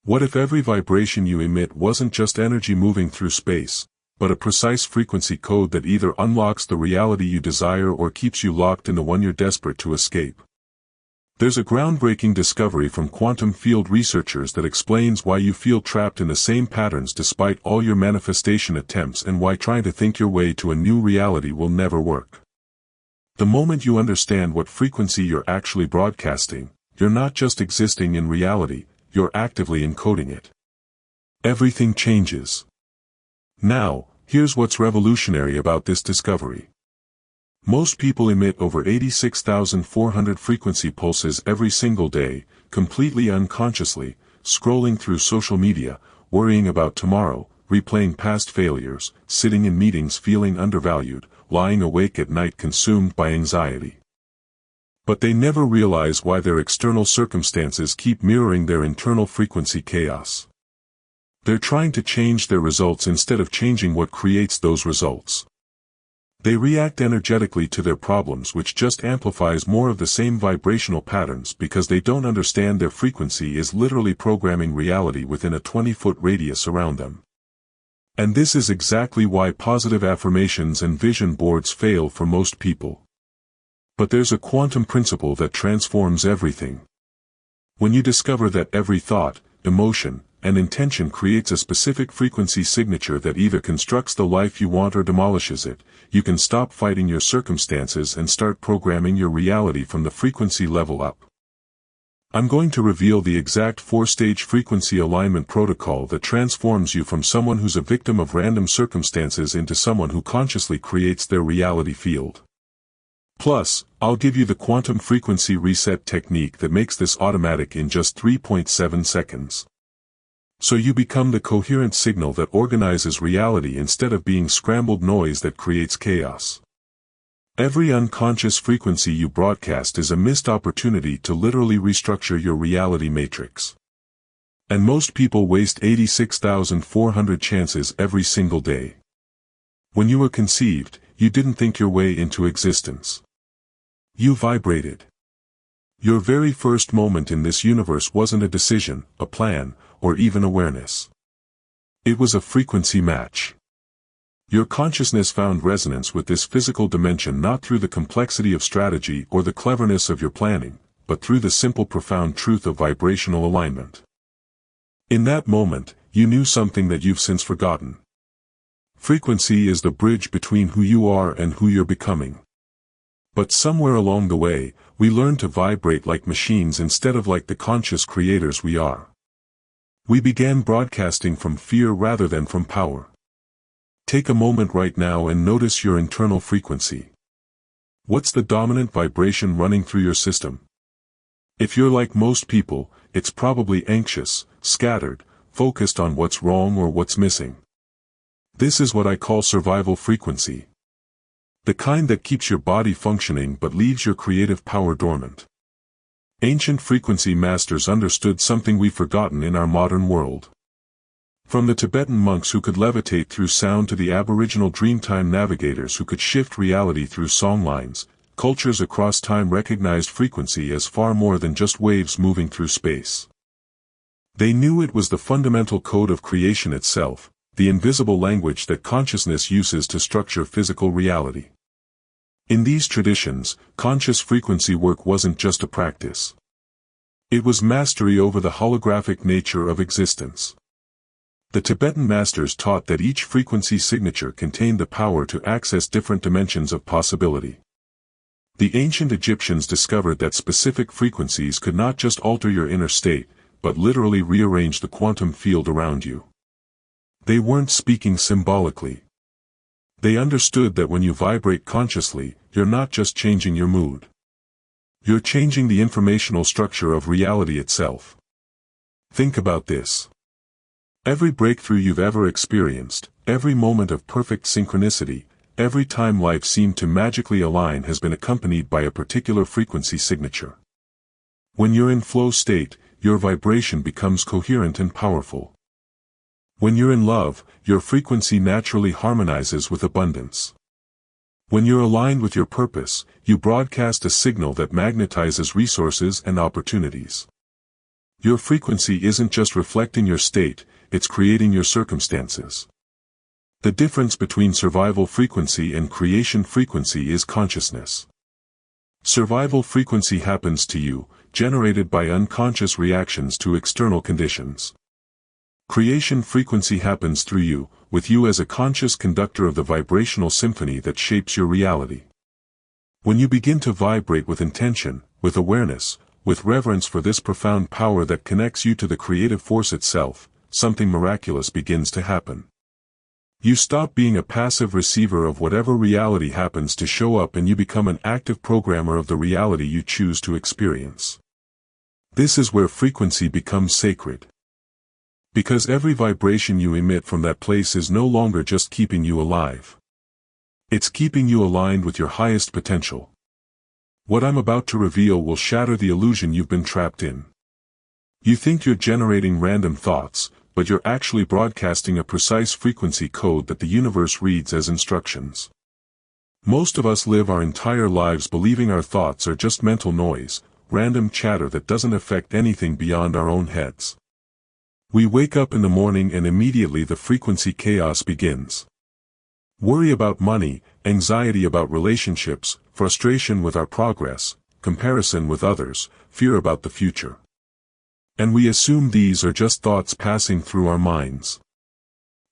What if every vibration you emit wasn't just energy moving through space, but a precise frequency code that either unlocks the reality you desire or keeps you locked in the one you're desperate to escape? There's a groundbreaking discovery from quantum field researchers that explains why you feel trapped in the same patterns despite all your manifestation attempts and why trying to think your way to a new reality will never work. The moment you understand what frequency you're actually broadcasting, you're not just existing in reality, you're actively encoding it. Everything changes. Now, here's what's revolutionary about this discovery. Most people emit over 86,400 frequency pulses every single day, completely unconsciously, scrolling through social media, worrying about tomorrow, replaying past failures, sitting in meetings feeling undervalued, lying awake at night consumed by anxiety. But they never realize why their external circumstances keep mirroring their internal frequency chaos. They're trying to change their results instead of changing what creates those results. They react energetically to their problems, which just amplifies more of the same vibrational patterns because they don't understand their frequency is literally programming reality within a 20-foot radius around them. And this is exactly why positive affirmations and vision boards fail for most people. But there's a quantum principle that transforms everything. When you discover that every thought, emotion, and intention creates a specific frequency signature that either constructs the life you want or demolishes it, you can stop fighting your circumstances and start programming your reality from the frequency level up. I'm going to reveal the exact 4-stage frequency alignment protocol that transforms you from someone who's a victim of random circumstances into someone who consciously creates their reality field. Plus, I'll give you the quantum frequency reset technique that makes this automatic in just 3.7 seconds. So you become the coherent signal that organizes reality instead of being scrambled noise that creates chaos. Every unconscious frequency you broadcast is a missed opportunity to literally restructure your reality matrix. And most people waste 86,400 chances every single day. When you were conceived, you didn't think your way into existence. You vibrated. Your very first moment in this universe wasn't a decision, a plan, or even awareness. It was a frequency match. Your consciousness found resonance with this physical dimension not through the complexity of strategy or the cleverness of your planning, but through the simple profound truth of vibrational alignment. In that moment, you knew something that you've since forgotten. Frequency is the bridge between who you are and who you're becoming. But somewhere along the way, we learned to vibrate like machines instead of like the conscious creators we are. We began broadcasting from fear rather than from power. Take a moment right now and notice your internal frequency. What's the dominant vibration running through your system? If you're like most people, it's probably anxious, scattered, focused on what's wrong or what's missing. This is what I call survival frequency. The kind that keeps your body functioning but leaves your creative power dormant. Ancient frequency masters understood something we've forgotten in our modern world. From the Tibetan monks who could levitate through sound to the Aboriginal Dreamtime navigators who could shift reality through songlines, cultures across time recognized frequency as far more than just waves moving through space. They knew it was the fundamental code of creation itself, the invisible language that consciousness uses to structure physical reality. In these traditions, conscious frequency work wasn't just a practice. It was mastery over the holographic nature of existence. The Tibetan masters taught that each frequency signature contained the power to access different dimensions of possibility. The ancient Egyptians discovered that specific frequencies could not just alter your inner state, but literally rearrange the quantum field around you. They weren't speaking symbolically. They understood that when you vibrate consciously, you're not just changing your mood. You're changing the informational structure of reality itself. Think about this. Every breakthrough you've ever experienced, every moment of perfect synchronicity, every time life seemed to magically align has been accompanied by a particular frequency signature. When you're in flow state, your vibration becomes coherent and powerful. When you're in love, your frequency naturally harmonizes with abundance. When you're aligned with your purpose, you broadcast a signal that magnetizes resources and opportunities. Your frequency isn't just reflecting your state, it's creating your circumstances. The difference between survival frequency and creation frequency is consciousness. Survival frequency happens to you, generated by unconscious reactions to external conditions. Creation frequency happens through you, with you as a conscious conductor of the vibrational symphony that shapes your reality. When you begin to vibrate with intention, with awareness, with reverence for this profound power that connects you to the creative force itself, something miraculous begins to happen. You stop being a passive receiver of whatever reality happens to show up, and you become an active programmer of the reality you choose to experience. This is where frequency becomes sacred. Because every vibration you emit from that place is no longer just keeping you alive. It's keeping you aligned with your highest potential. What I'm about to reveal will shatter the illusion you've been trapped in. You think you're generating random thoughts, but you're actually broadcasting a precise frequency code that the universe reads as instructions. Most of us live our entire lives believing our thoughts are just mental noise, random chatter that doesn't affect anything beyond our own heads. We wake up in the morning and immediately the frequency chaos begins. Worry about money, anxiety about relationships, frustration with our progress, comparison with others, fear about the future. And we assume these are just thoughts passing through our minds.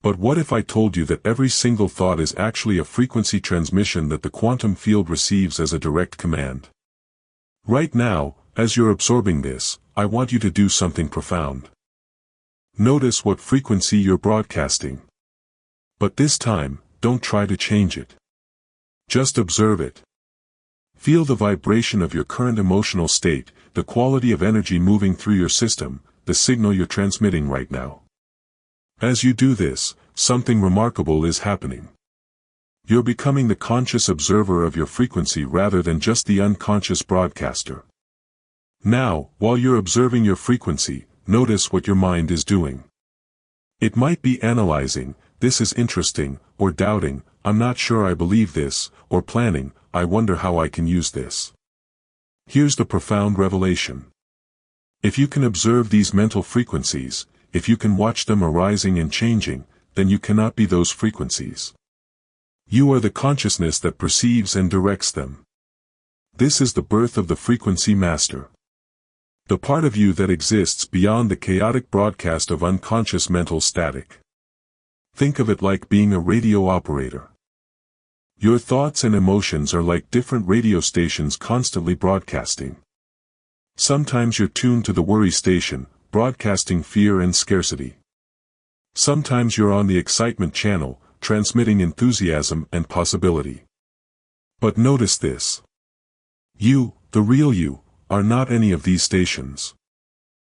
But what if I told you that every single thought is actually a frequency transmission that the quantum field receives as a direct command? Right now, as you're absorbing this, I want you to do something profound. Notice what frequency you're broadcasting. But this time, don't try to change it. Just observe it. Feel the vibration of your current emotional state, the quality of energy moving through your system, the signal you're transmitting right now. As you do this, something remarkable is happening. You're becoming the conscious observer of your frequency rather than just the unconscious broadcaster. Now, while you're observing your frequency, notice what your mind is doing. It might be analyzing, "This is interesting," or doubting, "I'm not sure I believe this," or planning, "I wonder how I can use this." Here's the profound revelation. If you can observe these mental frequencies, if you can watch them arising and changing, then you cannot be those frequencies. You are the consciousness that perceives and directs them. This is the birth of the frequency master. The part of you that exists beyond the chaotic broadcast of unconscious mental static. Think of it like being a radio operator. Your thoughts and emotions are like different radio stations constantly broadcasting. Sometimes you're tuned to the worry station, broadcasting fear and scarcity. Sometimes you're on the excitement channel, transmitting enthusiasm and possibility. But notice this. You, the real you, are not any of these stations.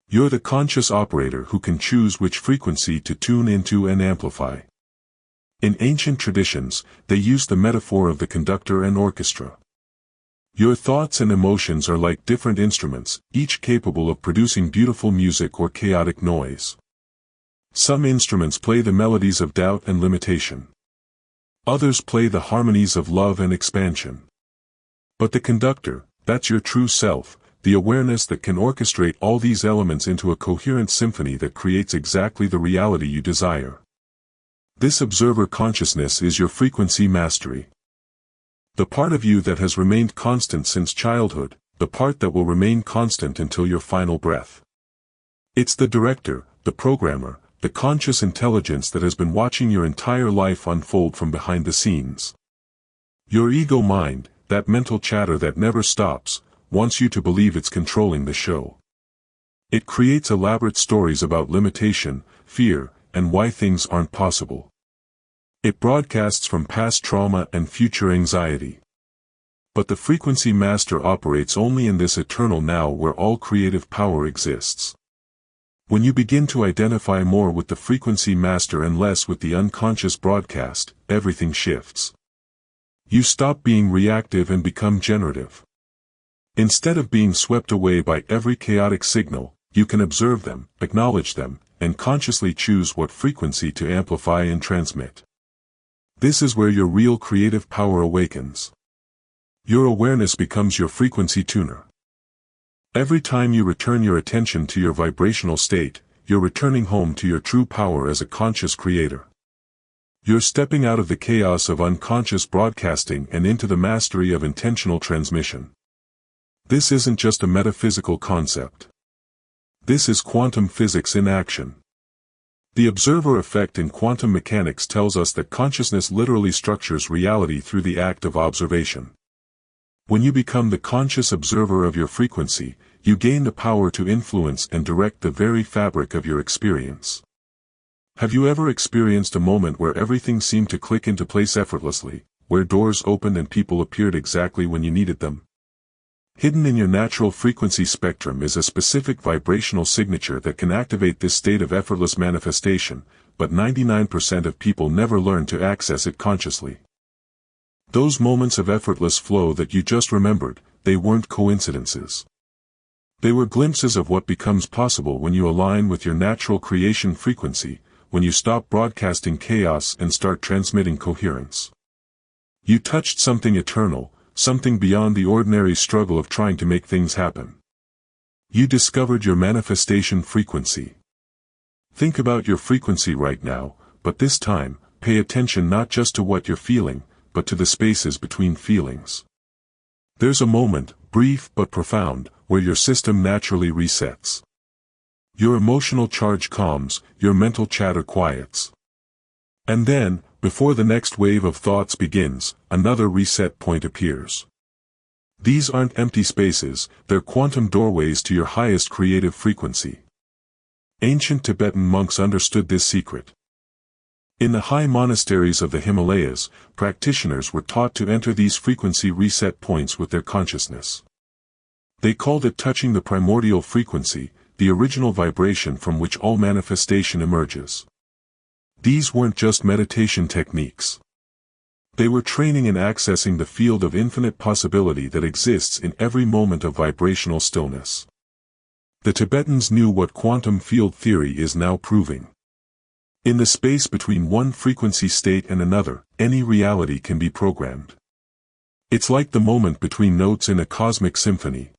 You're the conscious operator who can choose which frequency to tune into and amplify. In ancient traditions, they used the metaphor of the conductor and orchestra. Your thoughts and emotions are like different instruments, each capable of producing beautiful music or chaotic noise. Some instruments play the melodies of doubt and limitation. Others play the harmonies of love and expansion. But the conductor, that's your true self, the awareness that can orchestrate all these elements into a coherent symphony that creates exactly the reality you desire. This observer consciousness is your frequency mastery. The part of you that has remained constant since childhood, the part that will remain constant until your final breath. It's the director, the programmer, the conscious intelligence that has been watching your entire life unfold from behind the scenes. Your ego mind, that mental chatter that never stops, wants you to believe it's controlling the show. It creates elaborate stories about limitation, fear, and why things aren't possible. It broadcasts from past trauma and future anxiety. But the frequency master operates only in this eternal now where all creative power exists. When you begin to identify more with the frequency master and less with the unconscious broadcast, everything shifts. You stop being reactive and become generative. Instead of being swept away by every chaotic signal, you can observe them, acknowledge them, and consciously choose what frequency to amplify and transmit. This is where your real creative power awakens. Your awareness becomes your frequency tuner. Every time you return your attention to your vibrational state, you're returning home to your true power as a conscious creator. You're stepping out of the chaos of unconscious broadcasting and into the mastery of intentional transmission. This isn't just a metaphysical concept. This is quantum physics in action. The observer effect in quantum mechanics tells us that consciousness literally structures reality through the act of observation. When you become the conscious observer of your frequency, you gain the power to influence and direct the very fabric of your experience. Have you ever experienced a moment where everything seemed to click into place effortlessly, where doors opened and people appeared exactly when you needed them? Hidden in your natural frequency spectrum is a specific vibrational signature that can activate this state of effortless manifestation, but 99% of people never learn to access it consciously. Those moments of effortless flow that you just remembered, they weren't coincidences. They were glimpses of what becomes possible when you align with your natural creation frequency, when you stop broadcasting chaos and start transmitting coherence. You touched something eternal, something beyond the ordinary struggle of trying to make things happen. You discovered your manifestation frequency. Think about your frequency right now, but this time, pay attention not just to what you're feeling, but to the spaces between feelings. There's a moment, brief but profound, where your system naturally resets. Your emotional charge calms, your mental chatter quiets. And then, before the next wave of thoughts begins, another reset point appears. These aren't empty spaces, they're quantum doorways to your highest creative frequency. Ancient Tibetan monks understood this secret. In the high monasteries of the Himalayas, practitioners were taught to enter these frequency reset points with their consciousness. They called it touching the primordial frequency, the original vibration from which all manifestation emerges. These weren't just meditation techniques. They were training in accessing the field of infinite possibility that exists in every moment of vibrational stillness. The Tibetans knew what quantum field theory is now proving. In the space between one frequency state and another, any reality can be programmed. It's like the moment between notes in a cosmic symphony.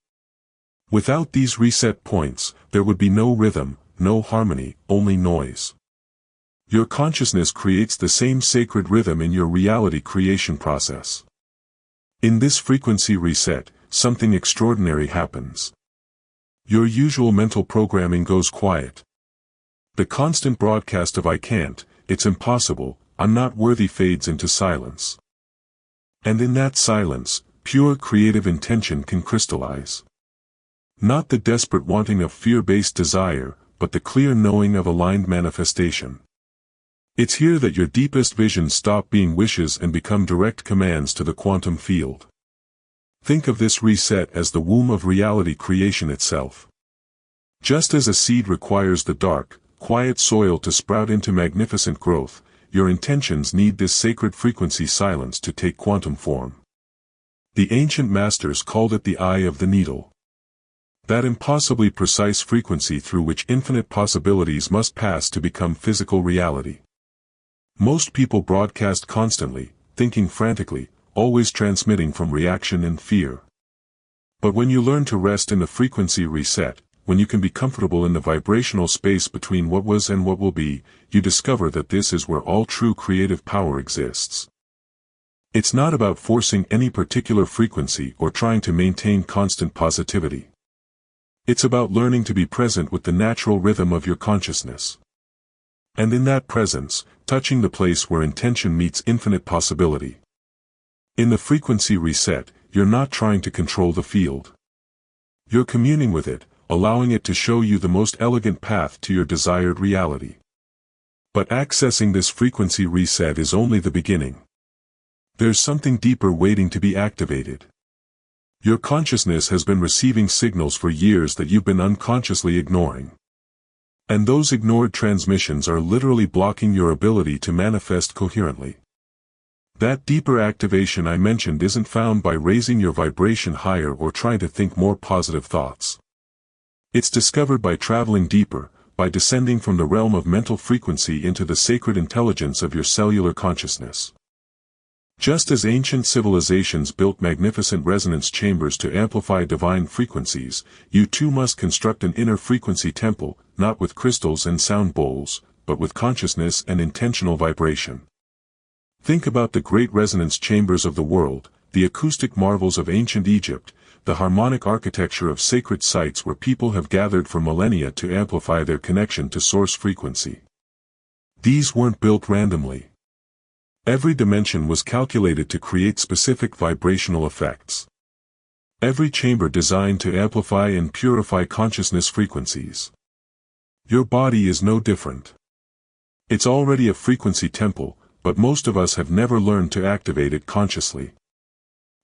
Without these reset points, there would be no rhythm, no harmony, only noise. Your consciousness creates the same sacred rhythm in your reality creation process. In this frequency reset, something extraordinary happens. Your usual mental programming goes quiet. The constant broadcast of I can't, it's impossible, I'm not worthy fades into silence. And in that silence, pure creative intention can crystallize. Not the desperate wanting of fear-based desire, but the clear knowing of aligned manifestation. It's here that your deepest visions stop being wishes and become direct commands to the quantum field. Think of this reset as the womb of reality creation itself. Just as a seed requires the dark, quiet soil to sprout into magnificent growth, your intentions need this sacred frequency silence to take quantum form. The ancient masters called it the eye of the needle. That impossibly precise frequency through which infinite possibilities must pass to become physical reality. Most people broadcast constantly, thinking frantically, always transmitting from reaction and fear. But when you learn to rest in the frequency reset, when you can be comfortable in the vibrational space between what was and what will be, you discover that this is where all true creative power exists. It's not about forcing any particular frequency or trying to maintain constant positivity. It's about learning to be present with the natural rhythm of your consciousness. And in that presence, touching the place where intention meets infinite possibility. In the frequency reset, you're not trying to control the field. You're communing with it, allowing it to show you the most elegant path to your desired reality. But accessing this frequency reset is only the beginning. There's something deeper waiting to be activated. Your consciousness has been receiving signals for years that you've been unconsciously ignoring. And those ignored transmissions are literally blocking your ability to manifest coherently. That deeper activation I mentioned isn't found by raising your vibration higher or trying to think more positive thoughts. It's discovered by traveling deeper, by descending from the realm of mental frequency into the sacred intelligence of your cellular consciousness. Just as ancient civilizations built magnificent resonance chambers to amplify divine frequencies, you too must construct an inner frequency temple, not with crystals and sound bowls, but with consciousness and intentional vibration. Think about the great resonance chambers of the world, the acoustic marvels of ancient Egypt, the harmonic architecture of sacred sites where people have gathered for millennia to amplify their connection to source frequency. These weren't built randomly. Every dimension was calculated to create specific vibrational effects. Every chamber designed to amplify and purify consciousness frequencies. Your body is no different. It's already a frequency temple, but most of us have never learned to activate it consciously.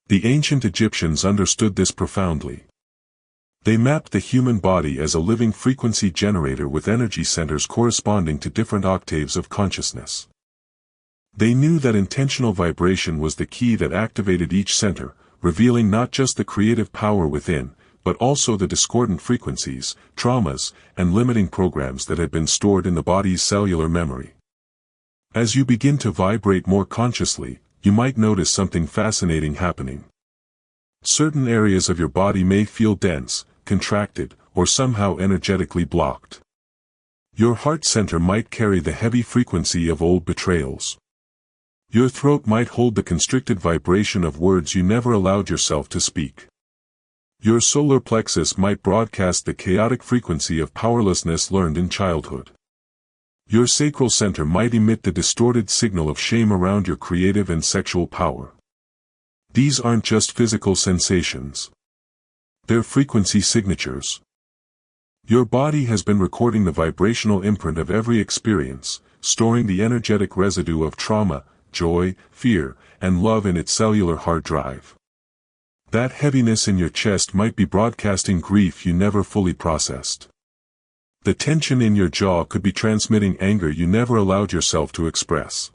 The ancient Egyptians understood this profoundly. They mapped the human body as a living frequency generator with energy centers corresponding to different octaves of consciousness. They knew that intentional vibration was the key that activated each center, revealing not just the creative power within, but also the discordant frequencies, traumas, and limiting programs that had been stored in the body's cellular memory. As you begin to vibrate more consciously, you might notice something fascinating happening. Certain areas of your body may feel dense, contracted, or somehow energetically blocked. Your heart center might carry the heavy frequency of old betrayals. Your throat might hold the constricted vibration of words you never allowed yourself to speak. Your solar plexus might broadcast the chaotic frequency of powerlessness learned in childhood. Your sacral center might emit the distorted signal of shame around your creative and sexual power. These aren't just physical sensations. They're frequency signatures. Your body has been recording the vibrational imprint of every experience, storing the energetic residue of trauma, joy, fear, and love in its cellular hard drive. That heaviness in your chest might be broadcasting grief you never fully processed. The tension in your jaw could be transmitting anger you never allowed yourself to express.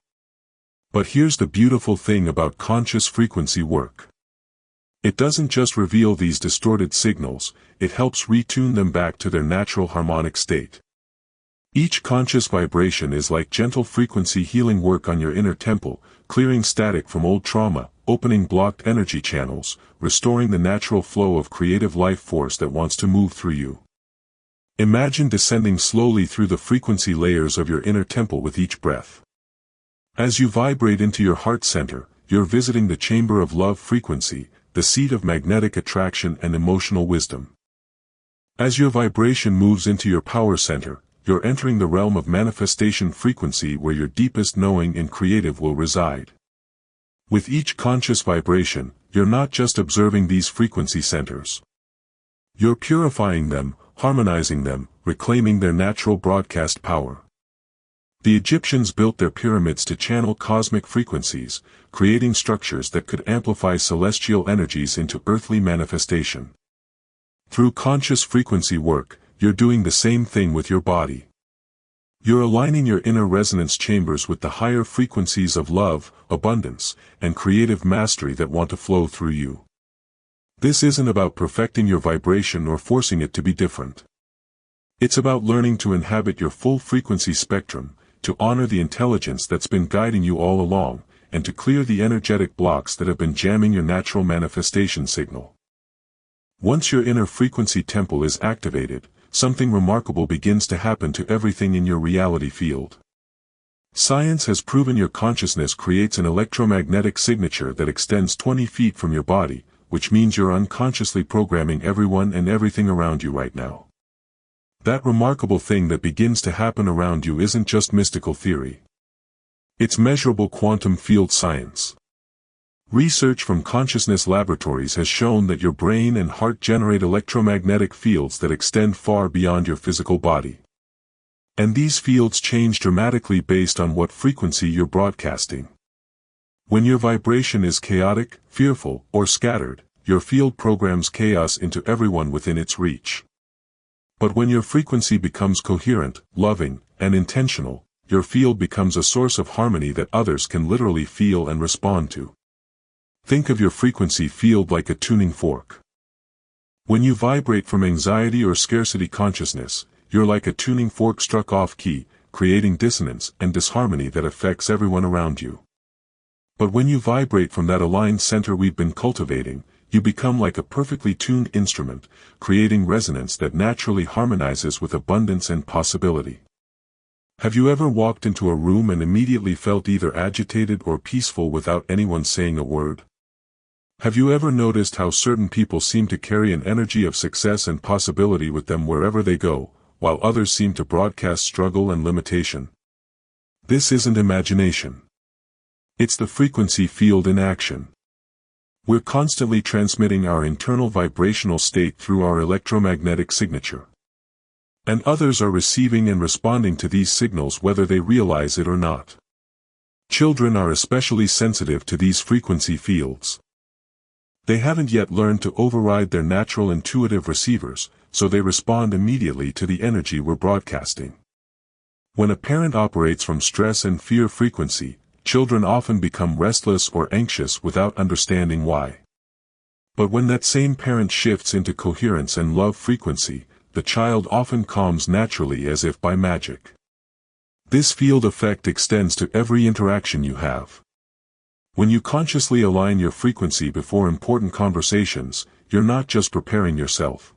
But here's the beautiful thing about conscious frequency work. It doesn't just reveal these distorted signals, it helps retune them back to their natural harmonic state. Each conscious vibration is like gentle frequency healing work on your inner temple, clearing static from old trauma, opening blocked energy channels, restoring the natural flow of creative life force that wants to move through you. Imagine descending slowly through the frequency layers of your inner temple with each breath. As you vibrate into your heart center, you're visiting the chamber of love frequency, the seat of magnetic attraction and emotional wisdom. As your vibration moves into your power center, you're entering the realm of manifestation frequency where your deepest knowing and creative will reside. With each conscious vibration, you're not just observing these frequency centers. You're purifying them, harmonizing them, reclaiming their natural broadcast power. The Egyptians built their pyramids to channel cosmic frequencies, creating structures that could amplify celestial energies into earthly manifestation. Through conscious frequency work, you're doing the same thing with your body. You're aligning your inner resonance chambers with the higher frequencies of love, abundance, and creative mastery that want to flow through you. This isn't about perfecting your vibration or forcing it to be different. It's about learning to inhabit your full frequency spectrum, to honor the intelligence that's been guiding you all along, and to clear the energetic blocks that have been jamming your natural manifestation signal. Once your inner frequency temple is activated, something remarkable begins to happen to everything in your reality field. Science has proven your consciousness creates an electromagnetic signature that extends 20 feet from your body, which means you're unconsciously programming everyone and everything around you right now. That remarkable thing that begins to happen around you isn't just mystical theory. It's measurable quantum field science. Research from consciousness laboratories has shown that your brain and heart generate electromagnetic fields that extend far beyond your physical body. And these fields change dramatically based on what frequency you're broadcasting. When your vibration is chaotic, fearful, or scattered, your field programs chaos into everyone within its reach. But when your frequency becomes coherent, loving, and intentional, your field becomes a source of harmony that others can literally feel and respond to. Think of your frequency field like a tuning fork. When you vibrate from anxiety or scarcity consciousness, you're like a tuning fork struck off key, creating dissonance and disharmony that affects everyone around you. But when you vibrate from that aligned center we've been cultivating, you become like a perfectly tuned instrument, creating resonance that naturally harmonizes with abundance and possibility. Have you ever walked into a room and immediately felt either agitated or peaceful without anyone saying a word? Have you ever noticed how certain people seem to carry an energy of success and possibility with them wherever they go, while others seem to broadcast struggle and limitation? This isn't imagination. It's the frequency field in action. We're constantly transmitting our internal vibrational state through our electromagnetic signature. And others are receiving and responding to these signals whether they realize it or not. Children are especially sensitive to these frequency fields. They haven't yet learned to override their natural intuitive receivers, so they respond immediately to the energy we're broadcasting. When a parent operates from stress and fear frequency, children often become restless or anxious without understanding why. But when that same parent shifts into coherence and love frequency, the child often calms naturally as if by magic. This field effect extends to every interaction you have. When you consciously align your frequency before important conversations, you're not just preparing yourself.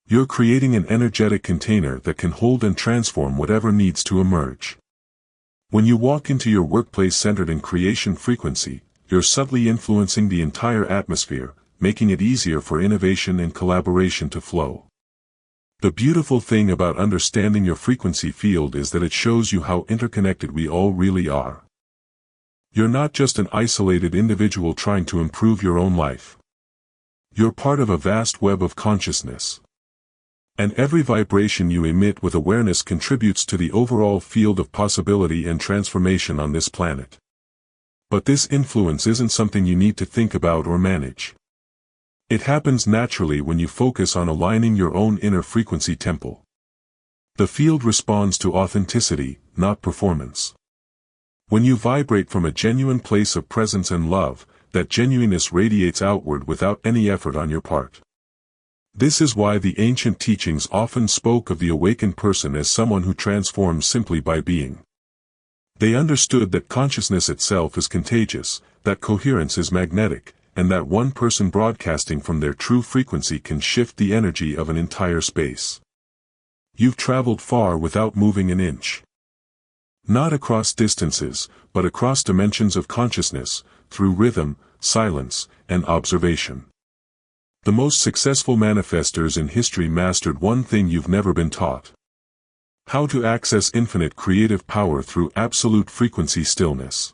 You're creating an energetic container that can hold and transform whatever needs to emerge. When you walk into your workplace centered in creation frequency, you're subtly influencing the entire atmosphere, making it easier for innovation and collaboration to flow. The beautiful thing about understanding your frequency field is that it shows you how interconnected we all really are. You're not just an isolated individual trying to improve your own life. You're part of a vast web of consciousness. And every vibration you emit with awareness contributes to the overall field of possibility and transformation on this planet. But this influence isn't something you need to think about or manage. It happens naturally when you focus on aligning your own inner frequency temple. The field responds to authenticity, not performance. When you vibrate from a genuine place of presence and love, that genuineness radiates outward without any effort on your part. This is why the ancient teachings often spoke of the awakened person as someone who transforms simply by being. They understood that consciousness itself is contagious, that coherence is magnetic, and that one person broadcasting from their true frequency can shift the energy of an entire space. You've traveled far without moving an inch. Not across distances, but across dimensions of consciousness, through rhythm, silence, and observation. The most successful manifestors in history mastered one thing you've never been taught: how to access infinite creative power through absolute frequency stillness.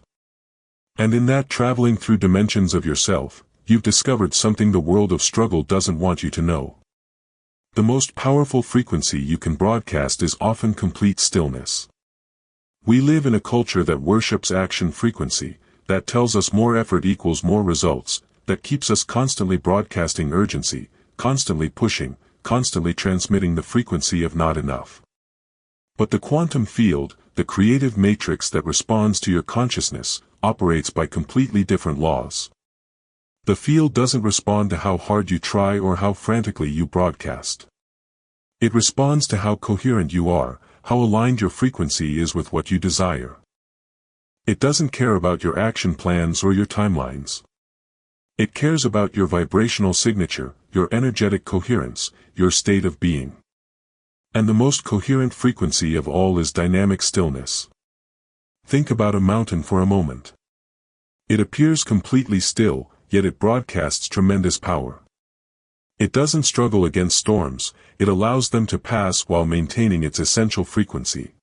And in that traveling through dimensions of yourself, you've discovered something the world of struggle doesn't want you to know. The most powerful frequency you can broadcast is often complete stillness. We live in a culture that worships action frequency, that tells us more effort equals more results, that keeps us constantly broadcasting urgency, constantly pushing, constantly transmitting the frequency of not enough. But the quantum field, the creative matrix that responds to your consciousness, operates by completely different laws. The field doesn't respond to how hard you try or how frantically you broadcast. It responds to how coherent you are, how aligned your frequency is with what you desire. It doesn't care about your action plans or your timelines. It cares about your vibrational signature, your energetic coherence, your state of being. And the most coherent frequency of all is dynamic stillness. Think about a mountain for a moment. It appears completely still, yet it broadcasts tremendous power. It doesn't struggle against storms, it allows them to pass while maintaining its essential frequency.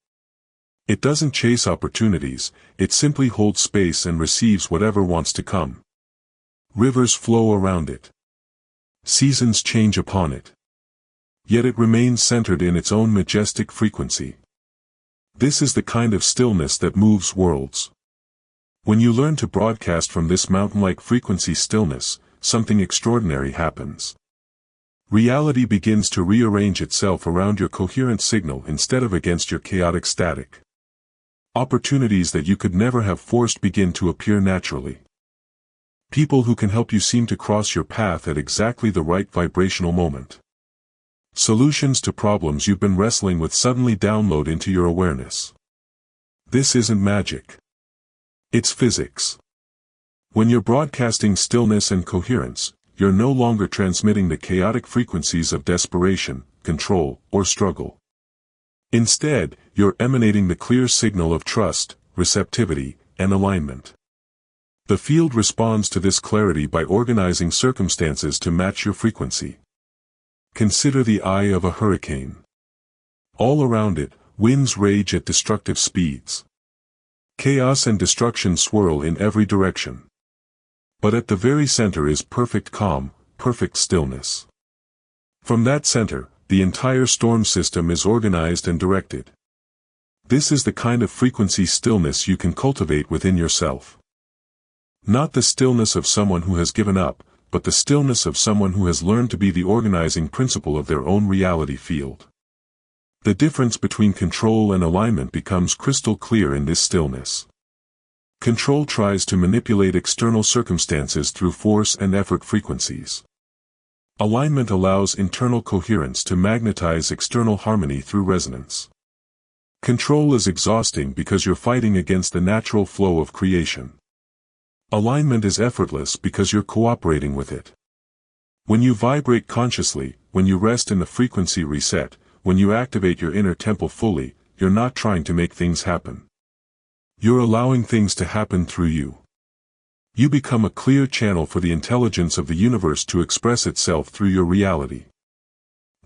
It doesn't chase opportunities, it simply holds space and receives whatever wants to come. Rivers flow around it. Seasons change upon it. Yet it remains centered in its own majestic frequency. This is the kind of stillness that moves worlds. When you learn to broadcast from this mountain-like frequency stillness, something extraordinary happens. Reality begins to rearrange itself around your coherent signal instead of against your chaotic static. Opportunities that you could never have forced begin to appear naturally. People who can help you seem to cross your path at exactly the right vibrational moment. Solutions to problems you've been wrestling with suddenly download into your awareness. This isn't magic. It's physics. When you're broadcasting stillness and coherence, you're no longer transmitting the chaotic frequencies of desperation, control, or struggle. Instead, you're emanating the clear signal of trust, receptivity, and alignment. The field responds to this clarity by organizing circumstances to match your frequency. Consider the eye of a hurricane. All around it, winds rage at destructive speeds. Chaos and destruction swirl in every direction. But at the very center is perfect calm, perfect stillness. From that center, the entire storm system is organized and directed. This is the kind of frequency stillness you can cultivate within yourself. Not the stillness of someone who has given up, but the stillness of someone who has learned to be the organizing principle of their own reality field. The difference between control and alignment becomes crystal clear in this stillness. Control tries to manipulate external circumstances through force and effort frequencies. Alignment allows internal coherence to magnetize external harmony through resonance. Control is exhausting because you're fighting against the natural flow of creation. Alignment is effortless because you're cooperating with it. When you vibrate consciously, when you rest in the frequency reset, when you activate your inner temple fully, you're not trying to make things happen. You're allowing things to happen through you. You become a clear channel for the intelligence of the universe to express itself through your reality.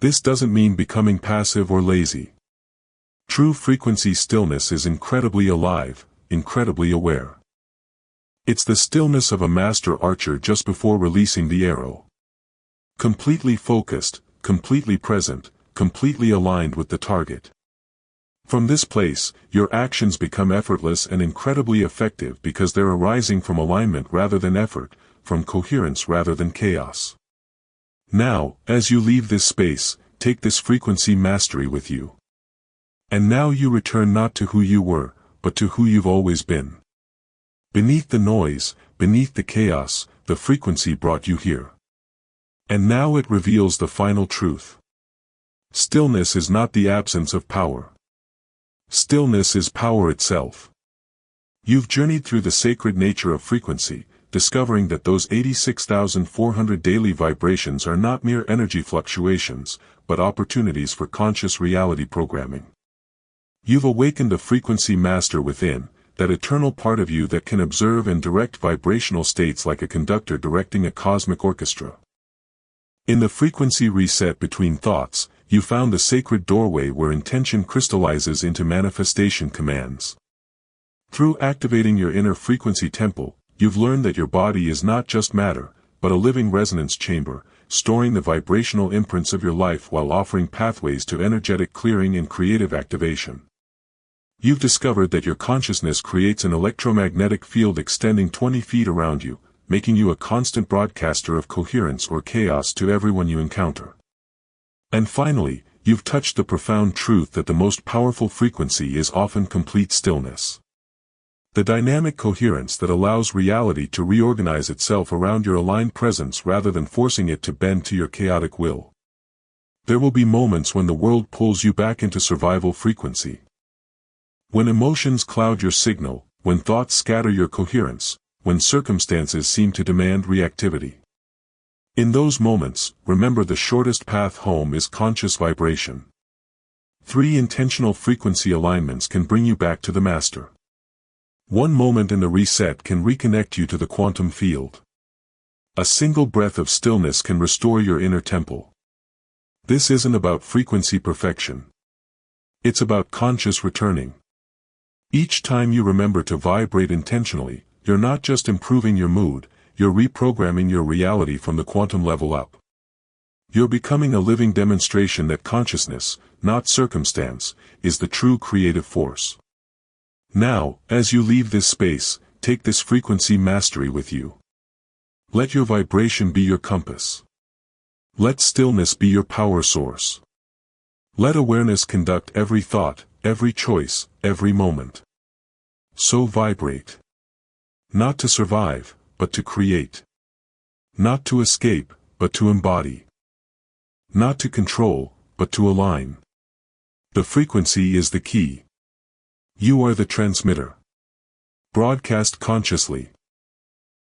This doesn't mean becoming passive or lazy. True frequency stillness is incredibly alive, incredibly aware. It's the stillness of a master archer just before releasing the arrow. Completely focused, completely present, completely aligned with the target. From this place, your actions become effortless and incredibly effective because they're arising from alignment rather than effort, from coherence rather than chaos. Now, as you leave this space, take this frequency mastery with you. And now you return not to who you were, but to who you've always been. Beneath the noise, beneath the chaos, the frequency brought you here. And now it reveals the final truth. Stillness is not the absence of power. Stillness is power itself. You've journeyed through the sacred nature of frequency, discovering that those 86,400 daily vibrations are not mere energy fluctuations, but opportunities for conscious reality programming. You've awakened a frequency master within, that eternal part of you that can observe and direct vibrational states like a conductor directing a cosmic orchestra. In the frequency reset between thoughts, you found the sacred doorway where intention crystallizes into manifestation commands. Through activating your inner frequency temple, you've learned that your body is not just matter, but a living resonance chamber, storing the vibrational imprints of your life while offering pathways to energetic clearing and creative activation. You've discovered that your consciousness creates an electromagnetic field extending 20 feet around you, making you a constant broadcaster of coherence or chaos to everyone you encounter. And finally, you've touched the profound truth that the most powerful frequency is often complete stillness. The dynamic coherence that allows reality to reorganize itself around your aligned presence rather than forcing it to bend to your chaotic will. There will be moments when the world pulls you back into survival frequency. When emotions cloud your signal, when thoughts scatter your coherence, when circumstances seem to demand reactivity. In those moments, remember the shortest path home is conscious vibration. 3 intentional frequency alignments can bring you back to the master. One moment in the reset can reconnect you to the quantum field. A single breath of stillness can restore your inner temple. This isn't about frequency perfection. It's about conscious returning. Each time you remember to vibrate intentionally, you're not just improving your mood, you're reprogramming your reality from the quantum level up. You're becoming a living demonstration that consciousness, not circumstance, is the true creative force. Now, as you leave this space, take this frequency mastery with you. Let your vibration be your compass. Let stillness be your power source. Let awareness conduct every thought, every choice, every moment. So vibrate. Not to survive, but to create. Not to escape, but to embody. Not to control, but to align. The frequency is the key. You are the transmitter. Broadcast consciously.